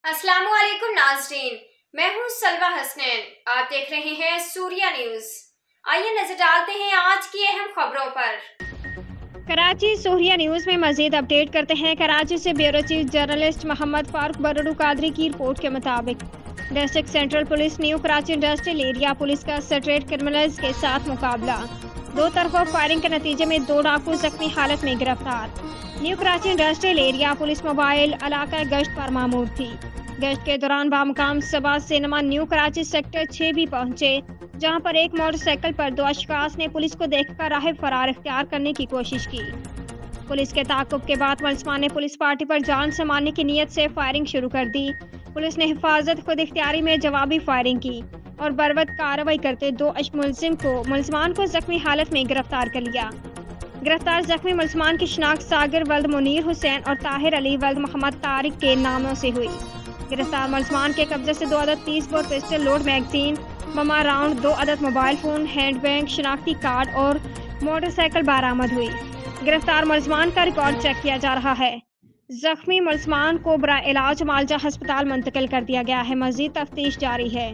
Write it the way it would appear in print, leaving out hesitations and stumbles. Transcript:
अस्सलाम वालेकुम नाज़रीन, मैं हूँ सलवा हसनैन। आप देख रहे हैं सूर्या न्यूज़। आइए नजर डालते हैं आज की अहम खबरों पर। कराची सूर्या न्यूज़ में मजीद अपडेट करते हैं। कराची से bureau chief journalist Mohammad Farooq बरड़ू कादरी की रिपोर्ट के मुताबिक district central police new Karachi industrial area police का स्ट्रीट क्रिमिनल्स के साथ मुकाबला। दो तरफा फायरिंग के नतीजे में 2 डाकू जख्मी हालत में गिरफ्तार। New Karachi industrial area police mobile इलाका गश्त पर मामूर थी। गश्त के दौरान बामकाम सबा सिनेमा न्यू कराची सेक्टर 6 भी पहुंचे, जहां पर एक मोटरसाइकिल पर 2 अशखास ने पुलिस को देखकर राह फरार इख्तियार करने की कोशिश की। पुलिस के ताक़ुब के बाद मुलजमान ने पुलिस पार्टी पर जान से मारने की नीयत से फायरिंग शुरू कर दी। पुलिस ने हिफाजत खुद इख्तियारी में जवाबी फायरिंग की और बरवक्त कार्रवाई करते 2 मुलजमान को जख्मी हालत में गिरफ्तार कर लिया। गिरफ्तार जख्मी मुलजमान की शिनाख्त सागिर वल्द मुनीर हुसैन और ताहिर अली वल्द मोहम्मद तारिक के नामों से हुई। गिरफ्तार मुलजमान के कब्जे से 2 अदद 30 बोर पिस्टल लोड मैगजीन, बमा राउंड, 2 अदद मोबाइल फ़ोन, हैंड बैग, शिनाख्ती कार्ड और मोटरसाइकिल बरामद हुई। गिरफ्तार मुलजमान का रिकॉर्ड चेक किया जा रहा है। जख्मी मुलजमान को बराए इलाज मालजा अस्पताल मुंतकिल कर दिया गया है। मज़ीद तफ्तीश जारी है।